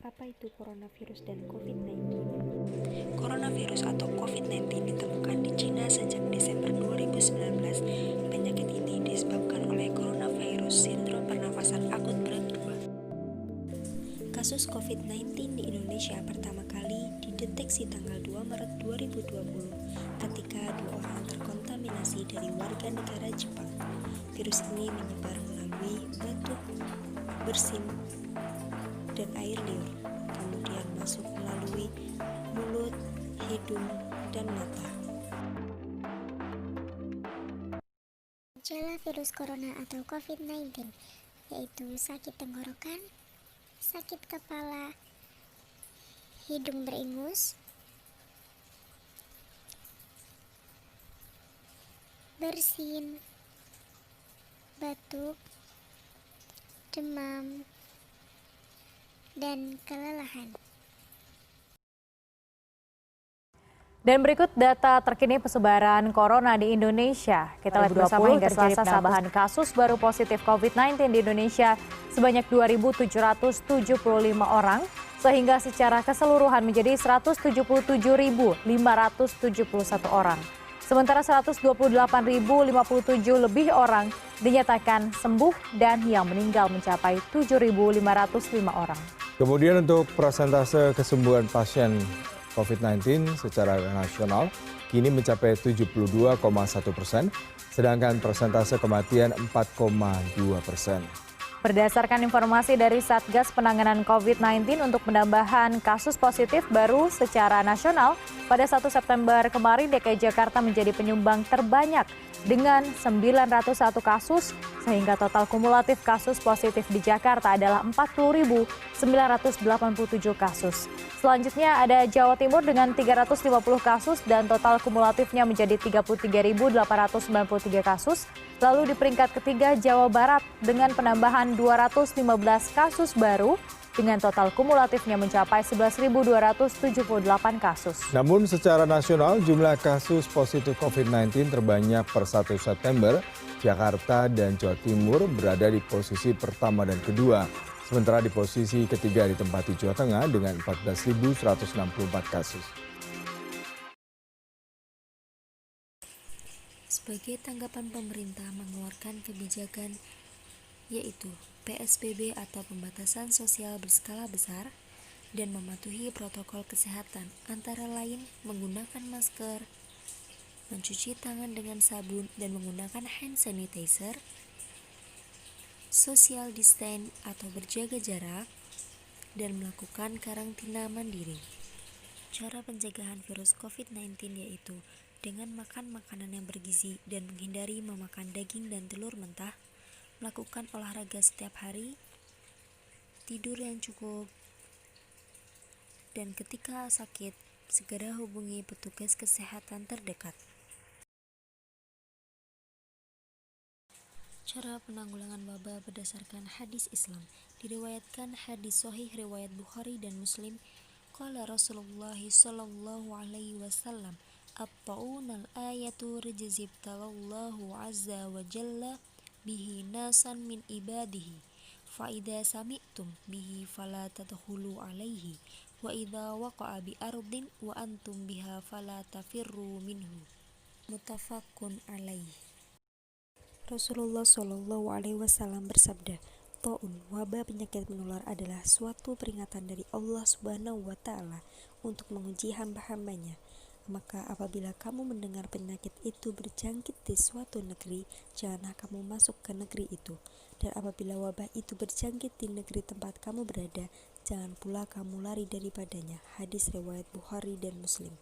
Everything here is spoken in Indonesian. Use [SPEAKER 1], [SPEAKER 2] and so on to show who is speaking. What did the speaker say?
[SPEAKER 1] Apa itu coronavirus dan COVID-19?
[SPEAKER 2] Coronavirus atau COVID-19 ditemukan di Cina sejak Desember 2019. Penyakit ini disebabkan oleh coronavirus sindrom pernafasan akut berat 2. Kasus COVID-19 di Indonesia pertama kali dideteksi tanggal 2 Maret 2020 ketika 2 orang terkontaminasi dari warga negara Jepang. Virus ini menyebar melalui batuk, bersin, dan air liur, kemudian masuk melalui mulut, hidung, dan mata.
[SPEAKER 3] Gejala virus corona atau COVID-19 yaitu sakit tenggorokan, sakit kepala, hidung beringus, bersin, batuk, demam, dan kelelahan.
[SPEAKER 4] Dan berikut data terkini persebaran corona di Indonesia. Kita lihat bersama hingga Selasa penambahan kasus baru positif COVID-19 di Indonesia sebanyak 2.775 orang, sehingga secara keseluruhan menjadi 177.571 orang. Sementara 128.057 lebih orang dinyatakan sembuh dan yang meninggal mencapai 7.505 orang.
[SPEAKER 5] Kemudian untuk persentase kesembuhan pasien COVID-19 secara nasional kini mencapai 72,1%, sedangkan persentase kematian 4,2%.
[SPEAKER 4] Berdasarkan informasi dari Satgas Penanganan COVID-19 untuk penambahan kasus positif baru secara nasional, pada 1 September kemarin DKI Jakarta menjadi penyumbang terbanyak dengan 901 kasus, sehingga total kumulatif kasus positif di Jakarta adalah 40.987 kasus. Selanjutnya ada Jawa Timur dengan 350 kasus dan total kumulatifnya menjadi 33.893 kasus. Lalu di peringkat ketiga Jawa Barat dengan penambahan 215 kasus baru dengan total kumulatifnya mencapai 11.278 kasus.
[SPEAKER 5] Namun secara nasional jumlah kasus positif COVID-19 terbanyak per 1 September, Jakarta dan Jawa Timur berada di posisi pertama dan kedua. Sementara di posisi ketiga ditempati Jawa Tengah dengan 14.164 kasus.
[SPEAKER 2] Sebagai tanggapan pemerintah mengeluarkan kebijakan yaitu PSBB atau pembatasan sosial berskala besar dan mematuhi protokol kesehatan antara lain menggunakan masker, mencuci tangan dengan sabun dan menggunakan hand sanitizer, social distance atau berjaga jarak, dan melakukan karantina mandiri. Cara pencegahan virus COVID-19 yaitu dengan makan makanan yang bergizi dan menghindari memakan daging dan telur mentah, melakukan olahraga setiap hari, tidur yang cukup, dan ketika sakit, segera hubungi petugas kesehatan terdekat. Cara penanggulangan wabah berdasarkan hadis Islam. Diriwayatkan hadis sahih riwayat Bukhari dan Muslim, qala Rasulullah sallallahu alaihi wasallam, at-ta'unal ayatu rijzibtalallahu azza wa jalla bihi nasan min ibadihi, fa idza sami'tum bihi fala tadkhulu alaihi, wa idza waqa'a bi ardin wa antum biha fala tafirru minhu. Muttafaqun alaihi. Rasulullah Shallallahu Alaihi Wasallam bersabda, Ta'un, wabah penyakit menular adalah suatu peringatan dari Allah Subhanahu Wa Taala untuk menguji hamba-hambanya. Maka apabila kamu mendengar penyakit itu berjangkit di suatu negeri, janganlah kamu masuk ke negeri itu. Dan apabila wabah itu berjangkit di negeri tempat kamu berada, jangan pula kamu lari daripadanya. Hadis riwayat Bukhari dan Muslim.